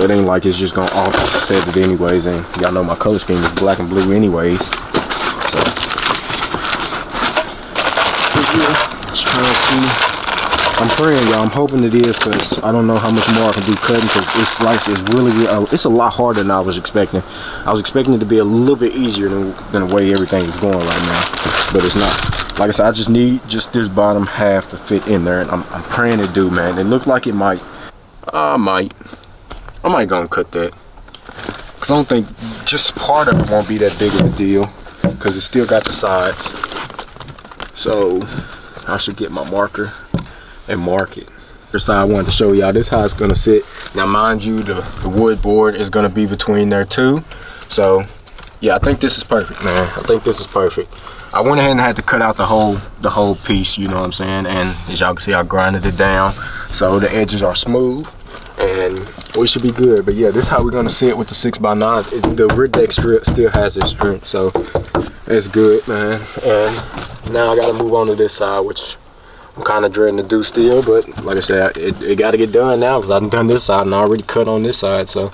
So it ain't like it's just gonna offset it anyways, and y'all know my color scheme is black and blue anyways. So let's try to see. I'm praying, y'all. I'm hoping it is, because I don't know how much more I can do cutting, because it's like it's a lot harder than I was expecting. I was expecting it to be a little bit easier than the way everything is going right now, but it's not. Like I said, I just need just this bottom half to fit in there, and I'm praying it do, man. It looked like it might. I might gonna cut that, because I don't think just part of it won't be that big of a deal, because it still got the sides. So I should get my marker and mark it. This side I wanted to show y'all. This how it's gonna sit. Now mind you, the wood board is gonna be between there too. So yeah, I think this is perfect, man. I think this is perfect. I went ahead and had to cut out the whole piece, you know what I'm saying? And as y'all can see, I grinded it down so the edges are smooth, and we should be good. But yeah, this is how we're gonna sit with the 6x9. The rear deck strip still has its strength, so it's good, man. And now I gotta move on to this side, which I'm kind of dreading to do still, but like I said, it got to get done now, because I've done this side and I already cut on this side. So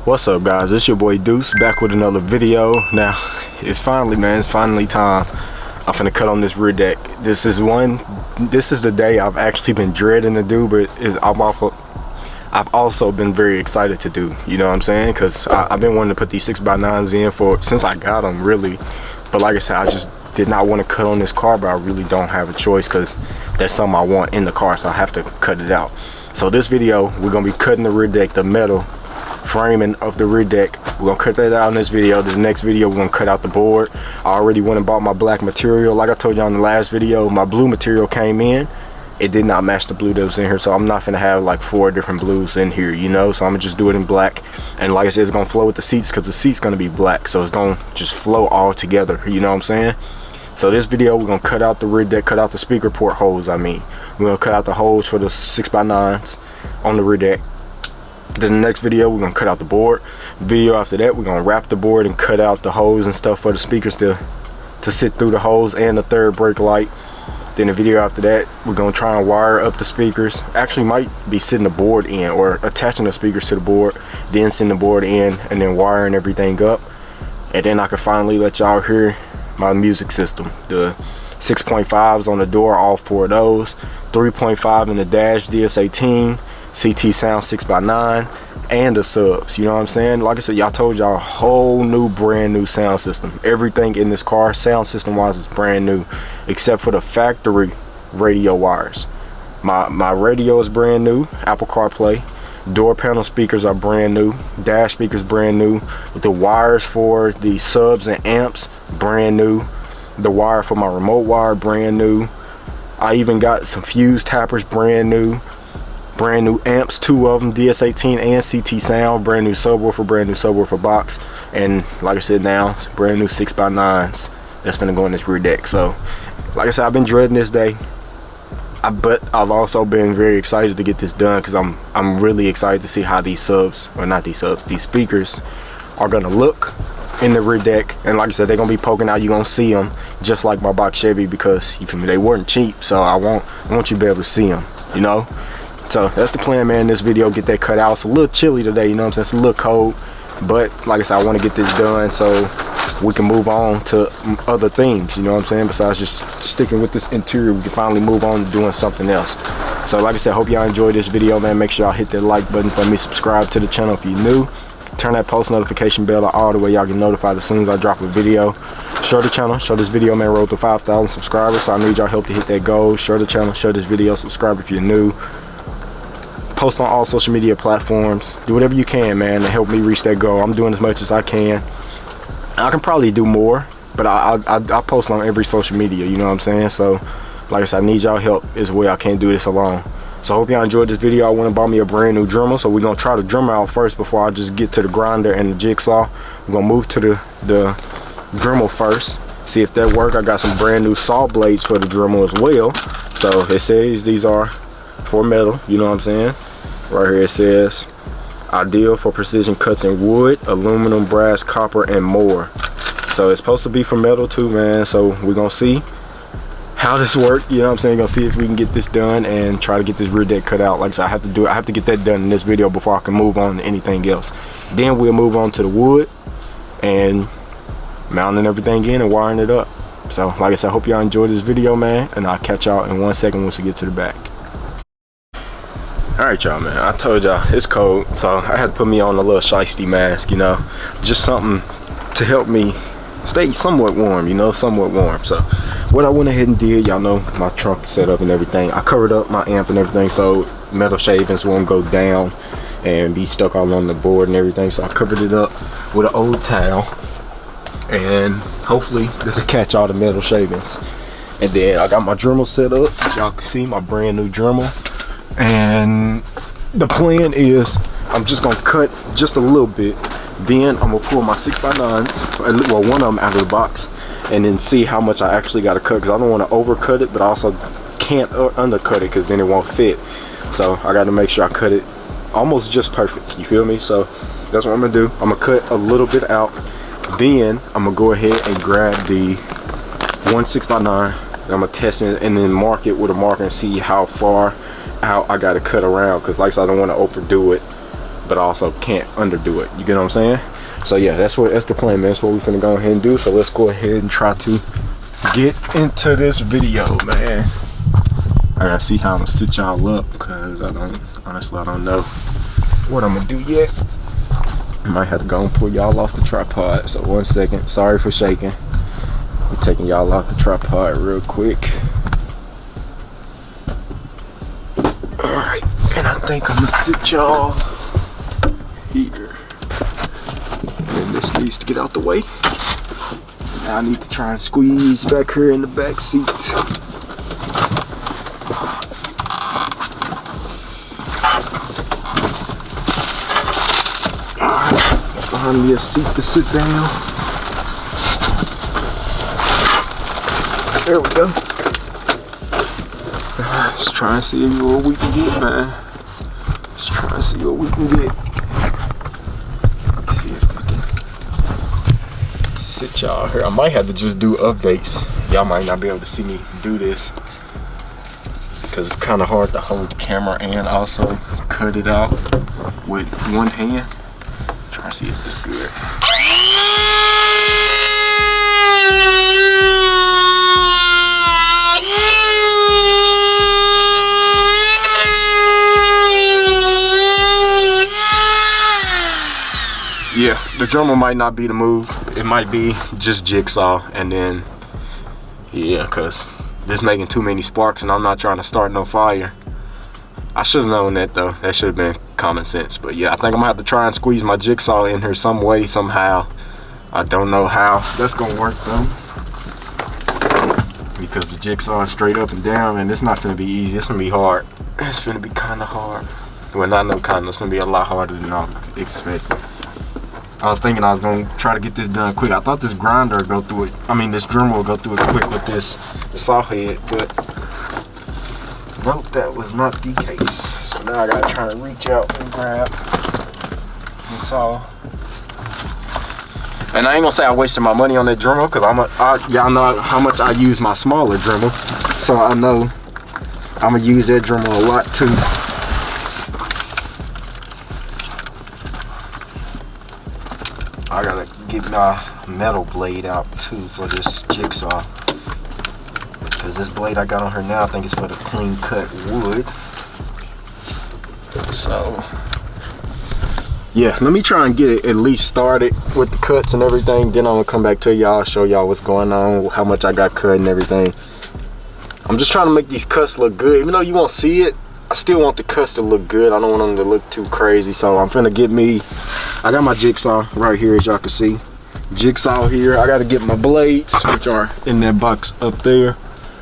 what's up, guys? It's your boy Deuce, back with another video. Now it's finally, man, it's finally time. I'm finna cut on this rear deck. This is the day I've actually been dreading to do, but I've also been very excited to do, you know what I'm saying? Because I've been wanting to put these 6x9s in since I got them, really. But like I said, I just did not want to cut on this car, but I really don't have a choice, because that's something I want in the car, so I have to cut it out. So this video, we're gonna be cutting the rear deck, the metal framing of the rear deck. We're gonna cut that out in this video. The next video, we're gonna cut out the board. I already went and bought my black material. Like I told you in the last video, my blue material came in. It did not match the blue that was in here, so I'm not gonna have like 4 different blues in here, you know. So I'm gonna just do it in black, and like I said, it's gonna flow with the seats, because the seat's gonna be black, so it's gonna just flow all together, you know what I'm saying? So this video, we're gonna cut out the rear deck, cut out the speaker port holes. We're gonna cut out the holes for the 6x9s on the rear deck. Then the next video, we're gonna cut out the board. Video after that, we're gonna wrap the board and cut out the holes and stuff for the speakers to sit through the holes, and the third brake light. Then the video after that, we're gonna try and wire up the speakers. Actually might be sitting the board in, or attaching the speakers to the board, then send the board in, and then wiring everything up. And then I can finally let y'all hear my music system. The 6.5s on the door, all 4 of those. 3.5 in the dash, DS18, CT Sound 6x9, and the subs, you know what I'm saying? Like I said, y'all told y'all a whole new, brand new sound system. Everything in this car, sound system wise, is brand new, except for the factory radio wires. My radio is brand new, Apple CarPlay. Door panel speakers are brand new, dash speakers brand new. The wires for the subs and amps, brand new. The wire for my remote wire, brand new. I even got some fuse tappers, brand new. Brand new amps, 2 of them, DS18 and CT Sound. Brand new subwoofer box. And like I said, now brand new 6x9s that's gonna go in this rear deck. So like I said, I've been dreading this day, but I've also been very excited to get this done, because I'm really excited to see how these these speakers are gonna look in the rear deck. And like I said, they're gonna be poking out. You're gonna see them just like my box Chevy, because you feel me, they weren't cheap, so I want you to be able to see them, you know. So that's the plan, man. This video, get that cut out. It's a little chilly today, you know what I'm saying? It's a little cold, but like I said, I want to get this done so we can move on to other things, you know what I'm saying? Besides just sticking with this interior, we can finally move on to doing something else. So like I said, hope y'all enjoyed this video, man. Make sure y'all hit that like button for me, subscribe to the channel if you're new, turn that post notification bell on all the way y'all get notified as soon as I drop a video. Share the channel, show this video, man, road to 5,000 subscribers, so I need y'all help to hit that goal. Share the channel, share this video, subscribe if you're new. Post on all social media platforms. Do whatever you can, man, to help me reach that goal. I'm doing as much as I can. I can probably do more, but I post on every social media, you know what I'm saying? So like I said, I need y'all help as well. I can't do this alone. So I hope y'all enjoyed this video. I want to buy me a brand new Dremel, so we're gonna try the Dremel out first before I just get to the grinder and the jigsaw. We're gonna move to the Dremel first, see if that works. I got some brand new saw blades for the Dremel as well. So it says these are for metal, you know what I'm saying? Right here it says Ideal for precision cuts in wood, aluminum, brass, copper, and more. So it's supposed to be for metal too, man. So we're gonna see how this works. You know what I'm saying? Gonna see if we can get this done and try to get this rear deck cut out. Like I said, I have to get that done in this video before I can move on to anything else. Then we'll move on to the wood and mounting everything in and wiring it up. So like I said, I hope y'all enjoyed this video, man, and I'll catch y'all in 1 second once we get to the back. All right, y'all, man, I told y'all it's cold, so I had to put me on a little shiesty mask, you know, just something to help me stay somewhat warm, you know, somewhat warm. So what I went ahead and did, y'all know my trunk set up and everything, I covered up my amp and everything so metal shavings won't go down and be stuck all on the board and everything. So I covered it up with an old towel, and hopefully that'll catch all the metal shavings. And then I got my Dremel set up, as y'all can see, my brand new Dremel. And the plan is I'm just gonna cut just a little bit, then I'm gonna pull my 6x9s, well, one of them out of the box, and then see how much I actually got to cut, because I don't want to overcut it, but I also can't undercut it because then it won't fit. So I got to make sure I cut it almost just perfect, you feel me? So that's what I'm gonna do. I'm gonna cut a little bit out, then I'm gonna go ahead and grab the 1 6x9, I'm gonna test it and then mark it with a marker and see how far out I gotta cut around, because like I said, I don't want to overdo it, but I also can't underdo it. You get what I'm saying? So yeah, that's the plan, man. That's what we're finna go ahead and do. So let's go ahead and try to get into this video, man. I gotta see how I'm gonna sit y'all up, because honestly I don't know what I'm gonna do yet. I might have to go and pull y'all off the tripod. So 1 second, sorry for shaking. I'm taking y'all off the tripod real quick. Alright, and I think I'm gonna sit y'all here. And this needs to get out the way. Now I need to try and squeeze back here in the back seat. Alright, find me a seat to sit down. There we go. Let's try and see what we can get, man. Let's try and see what we can get. Let's see if I can sit y'all here. I might have to just do updates. Y'all might not be able to see me do this, because it's kind of hard to hold the camera and also cut it out with one hand. Try to see if this is good. Yeah, the Dremel might not be the move. It might be just jigsaw, and then yeah, cause this making too many sparks and I'm not trying to start no fire. I should have known that though. That should have been common sense. But yeah, I think I'm gonna have to try and squeeze my jigsaw in here some way, somehow. I don't know how that's gonna work though, because the jigsaw is straight up and down, and it's not gonna be easy. It's gonna be hard. It's gonna be kind of hard. Well, not no kind of. It's gonna be a lot harder than I expected. I was thinking I was gonna try to get this done quick. I thought this grinder would go through it. I mean, this Dremel would go through it quick with the saw head, but nope, that was not the case. So now I gotta try and reach out and grab the saw. And I ain't gonna say I wasted my money on that Dremel, because y'all know how much I use my smaller Dremel, so I know I'm gonna use that Dremel a lot too. I gotta get my metal blade out too for this jigsaw, because this blade I got on her now, I think it's for the clean cut wood. So yeah, let me try and get it at least started with the cuts and everything, then I'm gonna come back to y'all, show y'all what's going on, how much I got cut and everything. I'm just trying to make these cuts look good. Even though you won't see it, I still want the cuts to look good. I don't want them to look too crazy. So I'm finna get me, I got my jigsaw right here, as y'all can see. Jigsaw here. I gotta get my blades, which are in that box up there.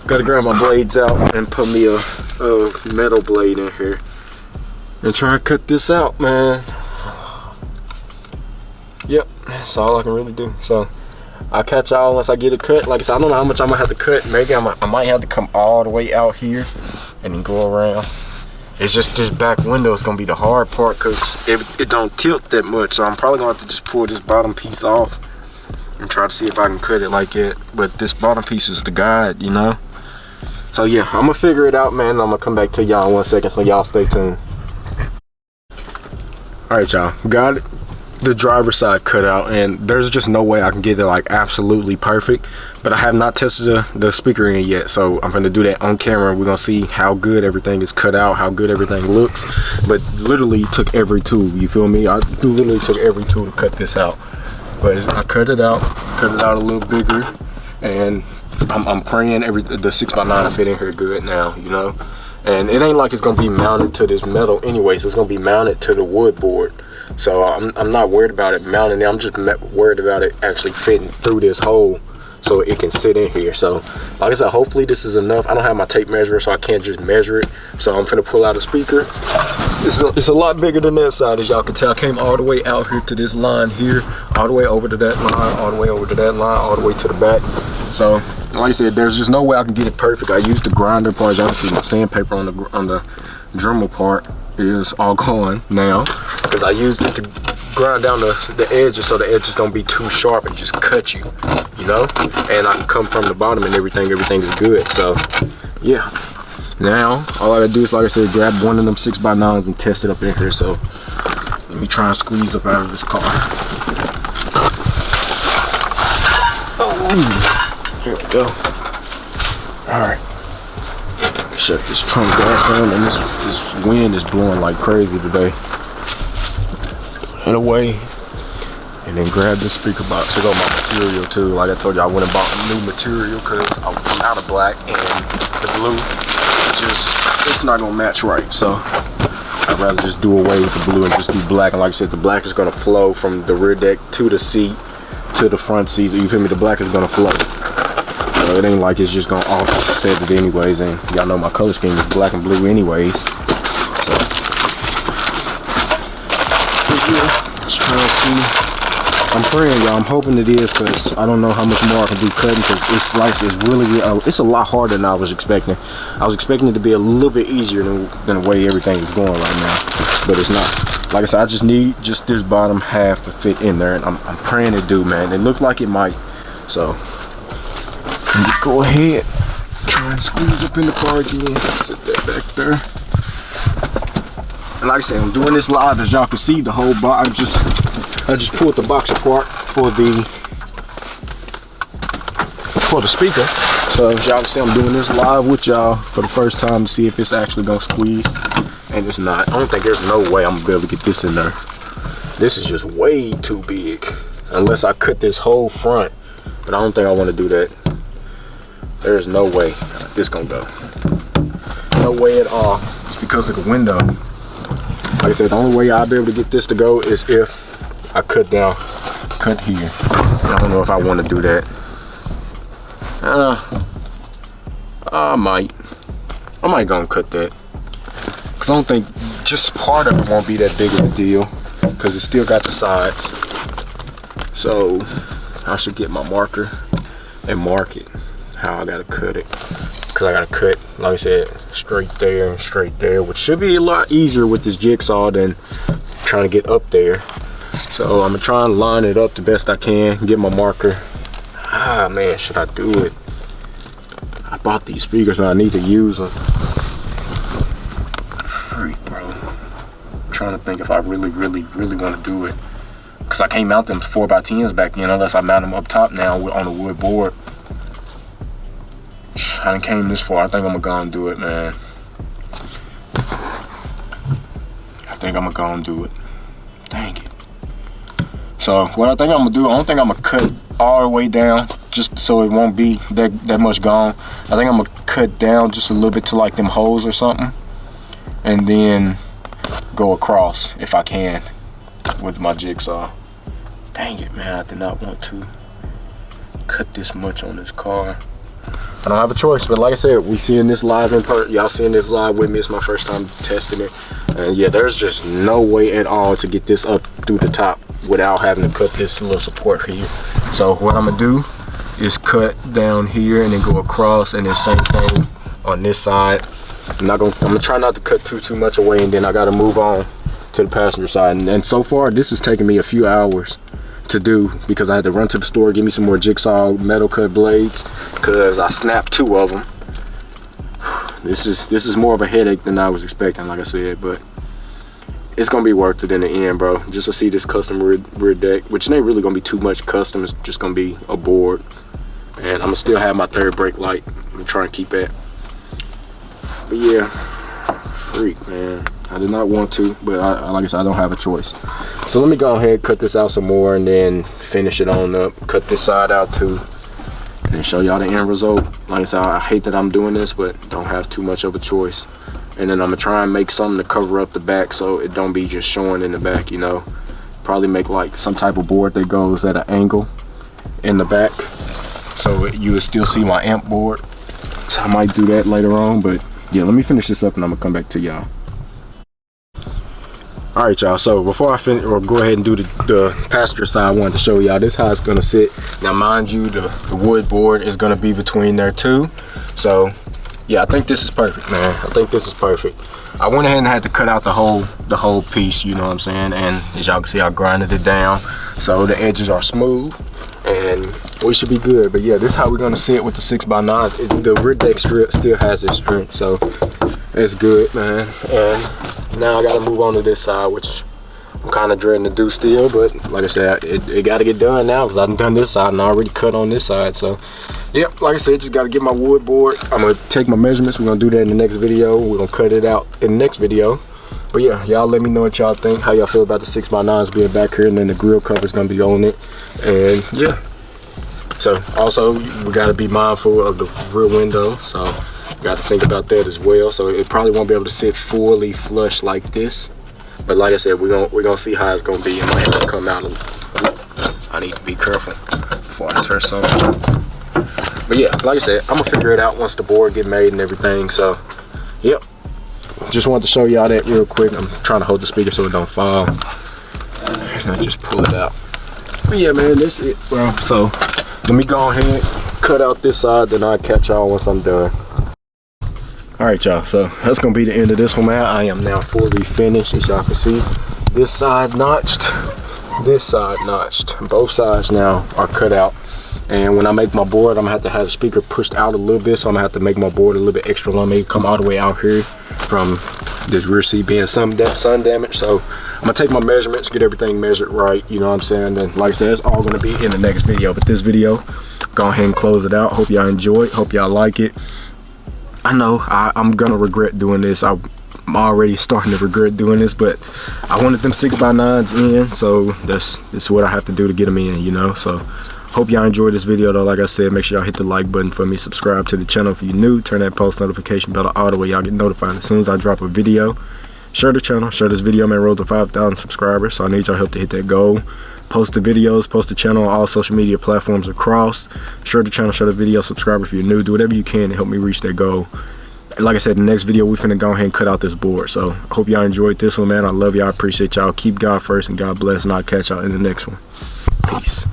Gotta grab my blades out and put me a metal blade in here and try and cut this out, man. Yep, that's all I can really do. So I'll catch y'all once I get it cut. Like I said, I don't know how much I'm gonna have to cut. Maybe I might have to come all the way out here and then go around. It's just this back window is gonna be the hard part because it don't tilt that much. So I'm probably gonna have to just pull this bottom piece off and try to see if I can cut it like it. But this bottom piece is the guide, you know? So yeah, I'm gonna figure it out, man. I'm gonna come back to y'all in 1 second, so y'all stay tuned. All right, y'all, got the driver's side cut out, and there's just no way I can get it like absolutely perfect, but I have not tested the speaker in yet, so I'm gonna do that on camera. We're gonna see how good everything is cut out, how good everything looks. But literally took every tool, you feel me? I literally took every tool to cut this out, but I cut it out a little bigger, and I'm praying the 6x9 will fit in here good now, you know? And it ain't like it's gonna be mounted to this metal anyways. It's gonna be mounted to the wood board. So I'm not worried about it mounting it. I'm just worried about it actually fitting through this hole so it can sit in here. So like I said, hopefully this is enough. I don't have my tape measure, so I can't just measure it. So I'm gonna pull out a speaker. It's a lot bigger than that side, as y'all can tell. I came all the way out here to this line here, all the way over to that line, all the way over to that line, all the way to the back. So like I said, there's just no way I can get it perfect. I used the grinder part. As y'all can see, my sandpaper on the Dremel part is all gone now because I used it to grind down the edges so the edges don't be too sharp and just cut you, you know? And I can come from the bottom and everything is good. So yeah, now all I gotta do is, like I said, grab one of them 6x9s and test it up in here. So let me try and squeeze up out of this car. Oh, here we go. All right, shut this trunk gas on, and this wind is blowing like crazy today. Put it away, and then grab this speaker box. Here go my material too. Like I told you, I went and bought new material because I'm out of black, and the blue it's not gonna match right. So I'd rather just do away with the blue and just do black. And like I said, the black is gonna flow from the rear deck to the seat to the front seat. You feel me? The black is gonna flow. So it ain't like it's just gonna offset it anyways, and y'all know my color scheme is black and blue anyways. So let's try to see. I'm praying, y'all. I'm hoping it is, because I don't know how much more I can do cutting, because it's it's a lot harder than I was expecting. I was expecting it to be a little bit easier than the way everything is going right now, but it's not. Like I said, I just need this bottom half to fit in there, and I'm praying it do, man. It looked like it might. So go ahead, try and squeeze up in the car again. Sit that back there. And like I said, I'm doing this live, as y'all can see. The whole box, I just pulled the box apart for the speaker. So as y'all can see, I'm doing this live with y'all for the first time to see if it's actually gonna squeeze. And it's not. I don't think there's no way I'm gonna be able to get this in there. This is just way too big, unless I cut this whole front, but I don't think I want to do that. There's no way this gonna go. No way at all. It's because of the window. Like I said, the only way I'll be able to get this to go is if I cut here. I don't know if I want to do that. I might gonna cut that, because I don't think just part of it won't be that big of a deal, because it still got the sides. So I should get my marker and mark it how I gotta cut it, because I gotta cut, like I said, straight there and straight there, which should be a lot easier with this jigsaw than trying to get up there. So I'm gonna try and line it up the best I can, get my marker. Ah man, should I do it? I bought these speakers, but I need to use them. Freak, bro. I'm trying to think if I really want to do it, because I can't mount them 4x10s back then unless I mount them up top now on the wood board. I done came this far. I think I'm gonna go and do it, man. I think I'm gonna go and do it. Dang it. So what I think I'm gonna do, I don't think I'm gonna cut all the way down just so it won't be that much gone. I think I'm gonna cut down just a little bit to like them holes or something, and then go across if I can with my jigsaw. Dang it, man, I did not want to cut this much on this car. I don't have a choice, but like I said, we seeing this live in person. Y'all seeing this live with me. It's my first time testing it, and yeah, there's just no way at all to get this up through the top without having to cut this little support here. So what I'm gonna do is cut down here and then go across, and then same thing on this side. I'm gonna try not to cut too much away, and then I gotta move on to the passenger side. And so far this is taking me a few hours to do because I had to run to the store, get me some more jigsaw metal cut blades because I snapped 2 of them. This is more of a headache than I was expecting, like I said, but it's gonna be worth it in the end, bro. Just to see this custom rear deck, which ain't really gonna be too much custom. It's just gonna be a board, and I'm gonna still have my 3rd brake light. I'm gonna try and keep that. But yeah, freak, man. I did not want to, but like I said, I don't have a choice. So let me go ahead, cut this out some more, and then finish it on up. Cut this side out too, and then show y'all the end result. Like I said, I hate that I'm doing this, but don't have too much of a choice. And then I'm gonna try and make something to cover up the back so it don't be just showing in the back, you know. Probably make like some type of board that goes at an angle in the back, so you will still see my amp board. So I might do that later on, but yeah, let me finish this up and I'm gonna come back to y'all. All right, y'all, so before I finish or go ahead and do the passenger side, I wanted to show y'all this how it's gonna sit. Now mind you, the wood board is gonna be between there too. So yeah, I think this is perfect, man. I think this is perfect. I went ahead and had to cut out the whole piece, you know what I'm saying? And as y'all can see, I grinded it down so the edges are smooth and we should be good. But yeah, this is how we're gonna sit with the 6x9. The rear deck strip still has its strength, so it's good, man. And now I gotta move on to this side, which I'm kind of dreading to do still, but like I said, it got to get done now because I've done this side and I already cut on this side. So yep, like I said, just got to get my wood board. I'm gonna take my measurements. We're gonna do that in the next video. We're gonna cut it out in the next video. But yeah, y'all let me know what y'all think, how y'all feel about the 6x9s being back here, and then the grill cover is gonna be on it. And yeah, so also we got to be mindful of the rear window, so got to think about that as well. So it probably won't be able to sit fully flush like this, but like I said, we're gonna see how it's gonna be. It might have to come out I need to be careful before I turn something. But yeah, like I said, I'm gonna figure it out once the board get made and everything. So yep, just wanted to show y'all that real quick. I'm trying to hold the speaker so it don't fall, and I just pull it out. But yeah, man, that's it, bro. So let me go ahead, cut out this side, then I'll catch y'all once I'm done. All right, y'all, so that's gonna be the end of this one, man. I am now fully finished, as y'all can see. This side notched, this side notched. Both sides now are cut out. And when I make my board, I'm gonna have to have the speaker pushed out a little bit, so I'm gonna have to make my board a little bit extra long, maybe come all the way out here from this rear seat being sun damage. So I'm gonna take my measurements, get everything measured right, you know what I'm saying? And like I said, it's all gonna be in the next video. But this video, go ahead and close it out. Hope y'all enjoy it, hope y'all like it. I know I'm gonna regret doing this. I'm already starting to regret doing this, but I wanted them 6x9s in, so that's what I have to do to get them in, you know. So hope y'all enjoyed this video though. Like I said, make sure y'all hit the like button for me, subscribe to the channel if you're new, turn that post notification bell on the way y'all get notified as soon as I drop a video. Share the channel, share this video, man. Roll to 5,000 subscribers, so I need y'all help to hit that goal. Post the videos, post the channel on all social media platforms across. Share the channel, share the video, subscribe if you're new. Do whatever you can to help me reach that goal. Like I said, in the next video, we finna go ahead and cut out this board. So I hope y'all enjoyed this one, man. I love y'all, appreciate y'all. Keep God first and God bless, and I'll catch y'all in the next one. Peace.